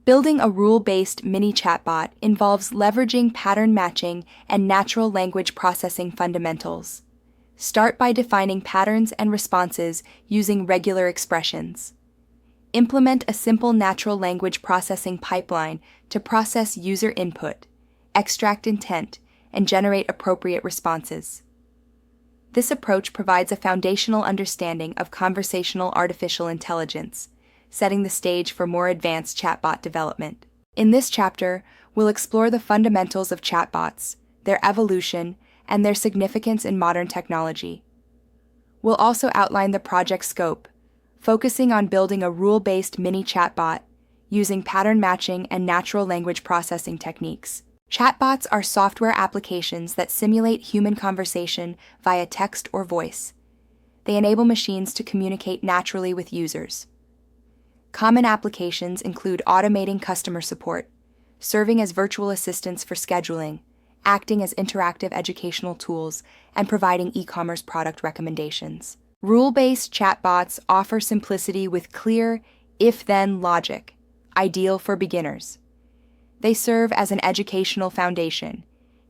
Building a rule-based mini chatbot involves leveraging pattern matching and natural language processing fundamentals. Start by defining patterns and responses using regular expressions. Implement a simple natural language processing pipeline to process user input, extract intent, and generate appropriate responses. This approach provides a foundational understanding of conversational artificial intelligence, setting the stage for more advanced chatbot development. In this chapter, we'll explore the fundamentals of chatbots, their evolution, and their significance in modern technology. We'll also outline the project scope, focusing on building a rule-based mini chatbot using pattern matching and natural language processing techniques. Chatbots are software applications that simulate human conversation via text or voice. They enable machines to communicate naturally with users. Common applications include automating customer support, serving as virtual assistants for scheduling, acting as interactive educational tools, and providing e-commerce product recommendations. Rule-based chatbots offer simplicity with clear if-then logic, ideal for beginners. They serve as an educational foundation,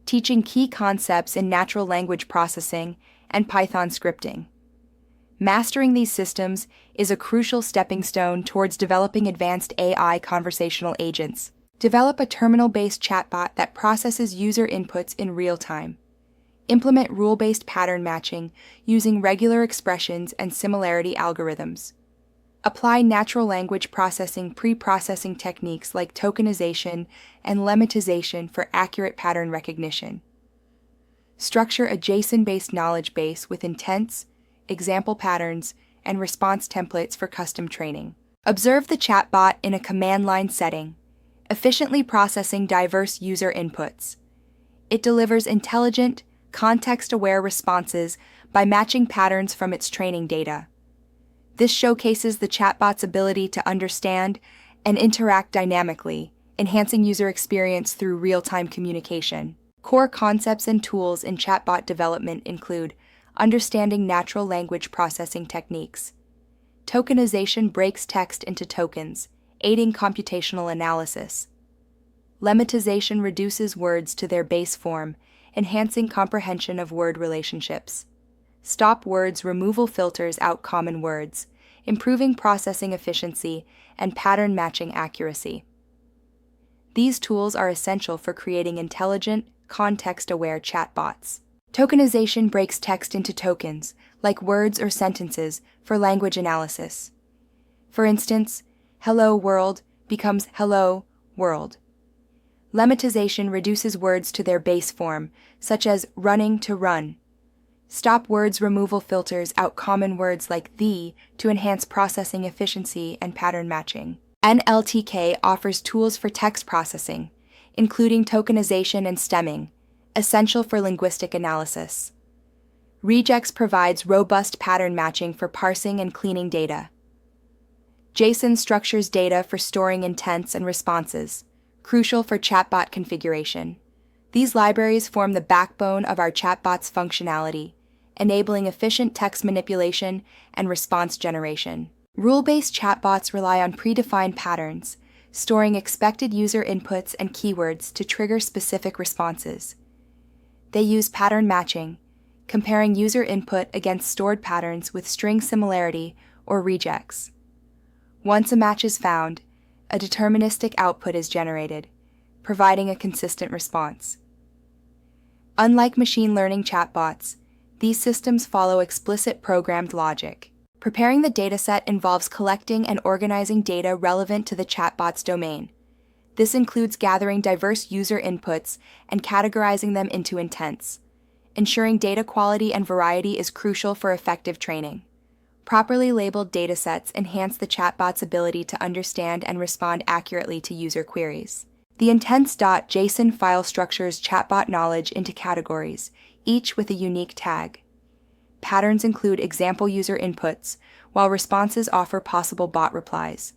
teaching key concepts in natural language processing and Python scripting. Mastering these systems is a crucial stepping stone towards developing advanced AI conversational agents. Develop a terminal-based chatbot that processes user inputs in real time. Implement rule-based pattern matching using regular expressions and similarity algorithms. Apply natural language processing pre-processing techniques like tokenization and lemmatization for accurate pattern recognition. Structure a JSON-based knowledge base with intents, example patterns, and response templates for custom training. Observe the chatbot in a command line setting, efficiently processing diverse user inputs. It delivers intelligent, context-aware responses by matching patterns from its training data. This showcases the chatbot's ability to understand and interact dynamically, enhancing user experience through real-time communication. Core concepts and tools in chatbot development include understanding natural language processing techniques. Tokenization breaks text into tokens, aiding computational analysis. Lemmatization reduces words to their base form, enhancing comprehension of word relationships. Stop words removal filters out common words, improving processing efficiency and pattern matching accuracy. These tools are essential for creating intelligent, context-aware chatbots. Tokenization breaks text into tokens, like words or sentences, for language analysis. For instance, hello world becomes hello world. Lemmatization reduces words to their base form, such as running to run. Stop words removal filters out common words like the to enhance processing efficiency and pattern matching. NLTK offers tools for text processing, including tokenization and stemming, essential for linguistic analysis. Regex provides robust pattern matching for parsing and cleaning data. JSON structures data for storing intents and responses, crucial for chatbot configuration. These libraries form the backbone of our chatbot's functionality, enabling efficient text manipulation and response generation. Rule-based chatbots rely on predefined patterns, storing expected user inputs and keywords to trigger specific responses. They use pattern matching, comparing user input against stored patterns with string similarity or regex. Once a match is found, a deterministic output is generated, providing a consistent response. Unlike machine learning chatbots, these systems follow explicit programmed logic. Preparing the dataset involves collecting and organizing data relevant to the chatbot's domain. This includes gathering diverse user inputs and categorizing them into intents. Ensuring data quality and variety is crucial for effective training. Properly labeled datasets enhance the chatbot's ability to understand and respond accurately to user queries. The intents.json file structures chatbot knowledge into categories, each with a unique tag. Patterns include example user inputs, while responses offer possible bot replies.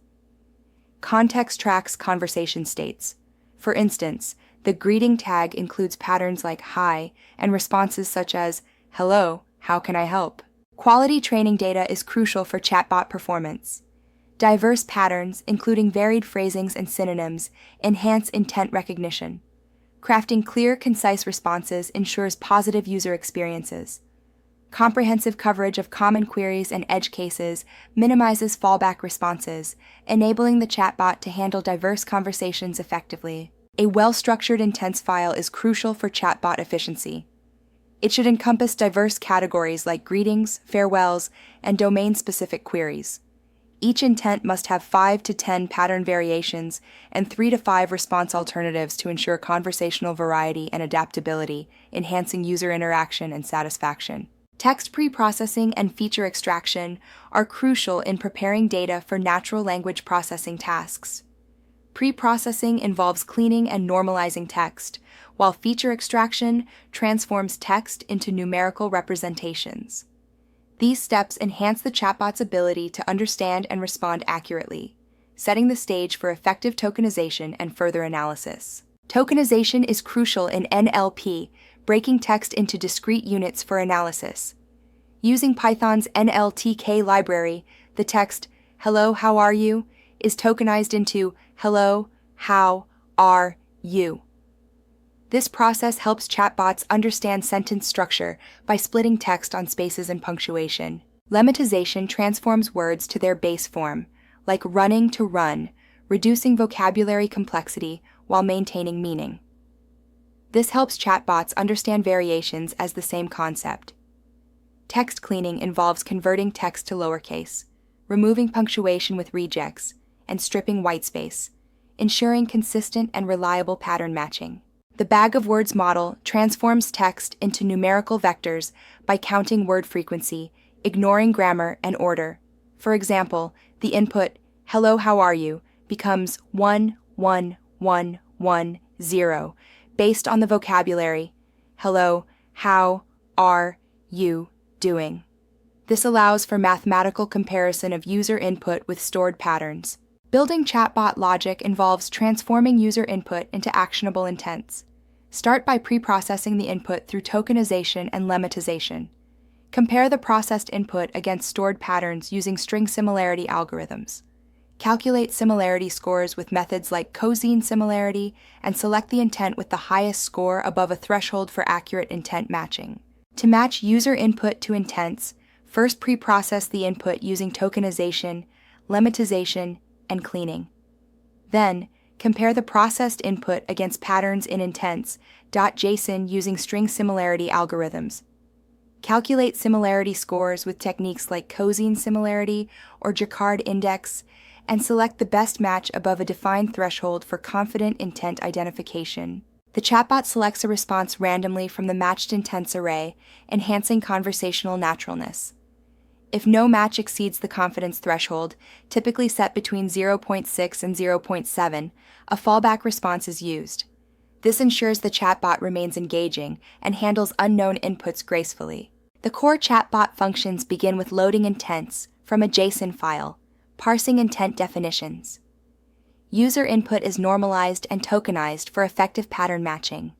Context tracks conversation states. For instance, the greeting tag includes patterns like hi and responses such as hello, how can I help? Quality training data is crucial for chatbot performance. Diverse patterns, including varied phrasings and synonyms, enhance intent recognition. Crafting clear, concise responses ensures positive user experiences. Comprehensive coverage of common queries and edge cases minimizes fallback responses, enabling the chatbot to handle diverse conversations effectively. A well-structured intents file is crucial for chatbot efficiency. It should encompass diverse categories like greetings, farewells, and domain-specific queries. Each intent must have 5 to 10 pattern variations and 3 to 5 response alternatives to ensure conversational variety and adaptability, enhancing user interaction and satisfaction. Text preprocessing and feature extraction are crucial in preparing data for natural language processing tasks. Preprocessing involves cleaning and normalizing text, while feature extraction transforms text into numerical representations. These steps enhance the chatbot's ability to understand and respond accurately, setting the stage for effective tokenization and further analysis. Tokenization is crucial in NLP, breaking text into discrete units for analysis. Using Python's NLTK library, the text, "Hello, how are you?" is tokenized into "Hello, how are you?" This process helps chatbots understand sentence structure by splitting text on spaces and punctuation. Lemmatization transforms words to their base form, like running to run, reducing vocabulary complexity while maintaining meaning. This helps chatbots understand variations as the same concept. Text cleaning involves converting text to lowercase, removing punctuation with rejects, and stripping whitespace, ensuring consistent and reliable pattern matching. The bag of words model transforms text into numerical vectors by counting word frequency, ignoring grammar and order. For example, the input, "Hello, how are you?" becomes 1, 1, 1, 1, 0, based on the vocabulary, "Hello, how are you doing?" This allows for mathematical comparison of user input with stored patterns. Building chatbot logic involves transforming user input into actionable intents. Start by preprocessing the input through tokenization and lemmatization. Compare the processed input against stored patterns using string similarity algorithms. Calculate similarity scores with methods like cosine similarity and select the intent with the highest score above a threshold for accurate intent matching. To match user input to intents, first preprocess the input using tokenization, lemmatization, and cleaning. Then, compare the processed input against patterns in intents.json using string similarity algorithms. Calculate similarity scores with techniques like cosine similarity or Jacquard index, and select the best match above a defined threshold for confident intent identification. The chatbot selects a response randomly from the matched intents array, enhancing conversational naturalness. If no match exceeds the confidence threshold, typically set between 0.6 and 0.7, a fallback response is used. This ensures the chatbot remains engaging and handles unknown inputs gracefully. The core chatbot functions begin with loading intents from a JSON file, parsing intent definitions. User input is normalized and tokenized for effective pattern matching.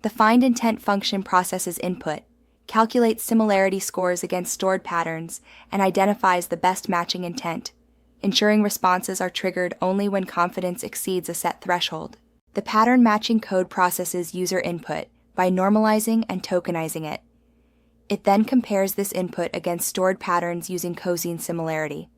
The findIntent function processes input, calculates similarity scores against stored patterns, and identifies the best matching intent, ensuring responses are triggered only when confidence exceeds a set threshold. The pattern matching code processes user input by normalizing and tokenizing it. It then compares this input against stored patterns using cosine similarity.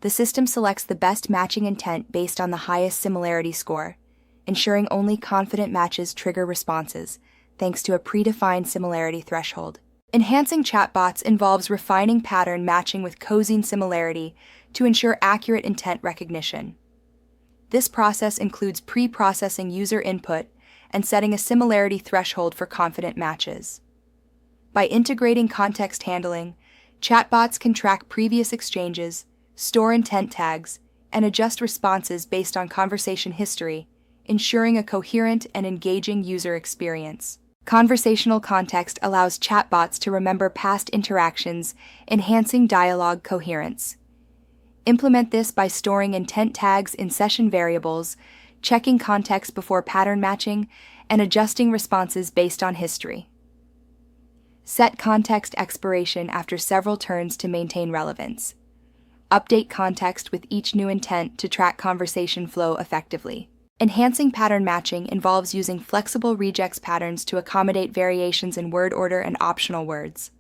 The system selects the best matching intent based on the highest similarity score, ensuring only confident matches trigger responses, thanks to a predefined similarity threshold. Enhancing chatbots involves refining pattern matching with cosine similarity to ensure accurate intent recognition. This process includes pre-processing user input and setting a similarity threshold for confident matches. By integrating context handling, chatbots can track previous exchanges, store intent tags, and adjust responses based on conversation history, ensuring a coherent and engaging user experience. Conversational context allows chatbots to remember past interactions, enhancing dialogue coherence. Implement this by storing intent tags in session variables, checking context before pattern matching, and adjusting responses based on history. Set context expiration after several turns to maintain relevance. Update context with each new intent to track conversation flow effectively. Enhancing pattern matching involves using flexible regex patterns to accommodate variations in word order and optional words.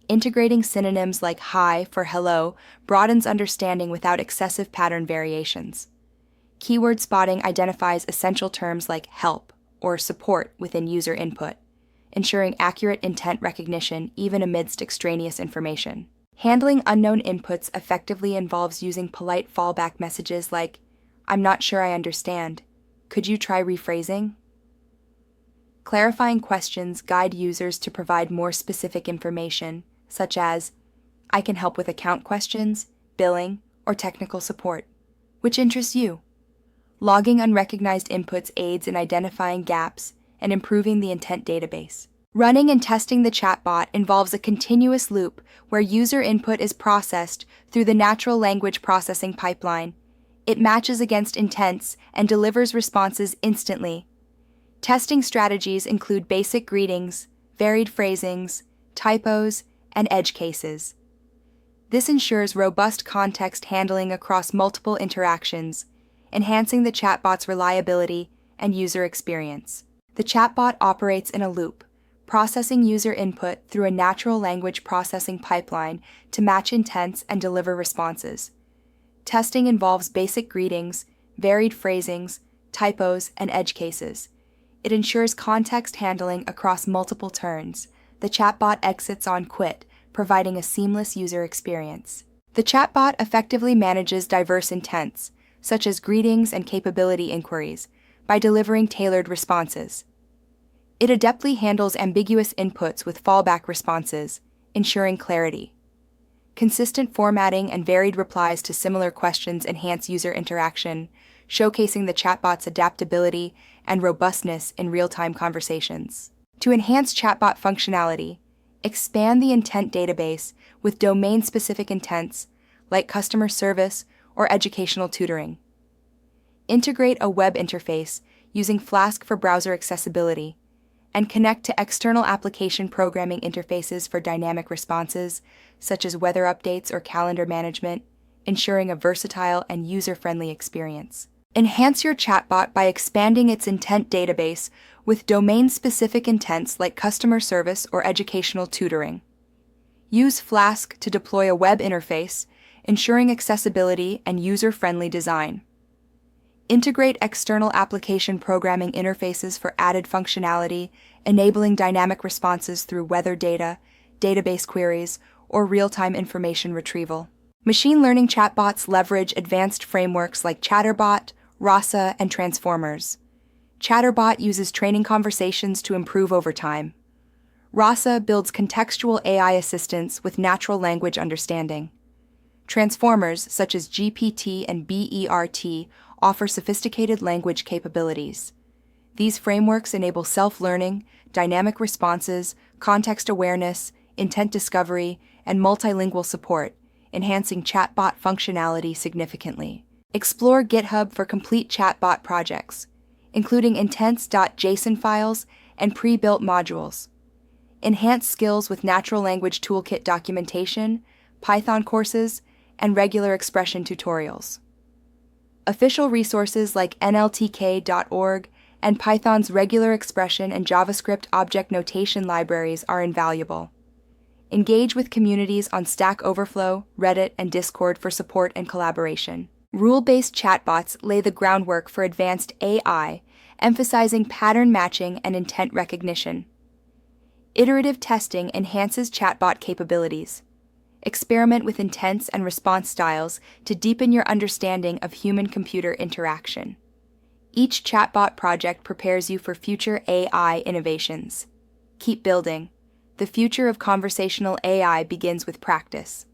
Integrating synonyms like hi for hello broadens understanding without excessive pattern variations. Keyword spotting identifies essential terms like help or support within user input, ensuring accurate intent recognition even amidst extraneous information. Handling unknown inputs effectively involves using polite fallback messages like, "I'm not sure I understand. Could you try rephrasing?" Clarifying questions guide users to provide more specific information, such as, "I can help with account questions, billing, or technical support. Which interests you?" Logging unrecognized inputs aids in identifying gaps and improving the intent database. Running and testing the chatbot involves a continuous loop where user input is processed through the natural language processing pipeline. It matches against intents and delivers responses instantly. Testing strategies include basic greetings, varied phrasings, typos, and edge cases. This ensures robust context handling across multiple interactions, enhancing the chatbot's reliability and user experience. The chatbot operates in a loop, processing user input through a natural language processing pipeline to match intents and deliver responses. Testing involves basic greetings, varied phrasings, typos, and edge cases. It ensures context handling across multiple turns. The chatbot exits on quit, providing a seamless user experience. The chatbot effectively manages diverse intents, such as greetings and capability inquiries, by delivering tailored responses. It adeptly handles ambiguous inputs with fallback responses, ensuring clarity. Consistent formatting and varied replies to similar questions enhance user interaction, showcasing the chatbot's adaptability and robustness in real-time conversations. To enhance chatbot functionality, expand the intent database with domain-specific intents like customer service or educational tutoring. Integrate a web interface using Flask for browser accessibility, and connect to external application programming interfaces for dynamic responses, such as weather updates or calendar management, ensuring a versatile and user-friendly experience. Enhance your chatbot by expanding its intent database with domain-specific intents like customer service or educational tutoring. Use Flask to deploy a web interface, ensuring accessibility and user-friendly design. Integrate external application programming interfaces for added functionality, enabling dynamic responses through weather data, database queries, or real-time information retrieval. Machine learning chatbots leverage advanced frameworks like Chatterbot, Rasa, and Transformers. Chatterbot uses training conversations to improve over time. Rasa builds contextual AI assistants with natural language understanding. Transformers, such as GPT and BERT, offer sophisticated language capabilities. These frameworks enable self-learning, dynamic responses, context awareness, intent discovery, and multilingual support, enhancing chatbot functionality significantly. Explore GitHub for complete chatbot projects, including intents.json files and pre-built modules. Enhance skills with natural language toolkit documentation, Python courses, and regular expression tutorials. Official resources like nltk.org and Python's regular expression and JavaScript object notation libraries are invaluable. Engage with communities on Stack Overflow, Reddit, and Discord for support and collaboration. Rule-based chatbots lay the groundwork for advanced AI, emphasizing pattern matching and intent recognition. Iterative testing enhances chatbot capabilities. Experiment with intents and response styles to deepen your understanding of human-computer interaction. Each chatbot project prepares you for future AI innovations. Keep building. The future of conversational AI begins with practice.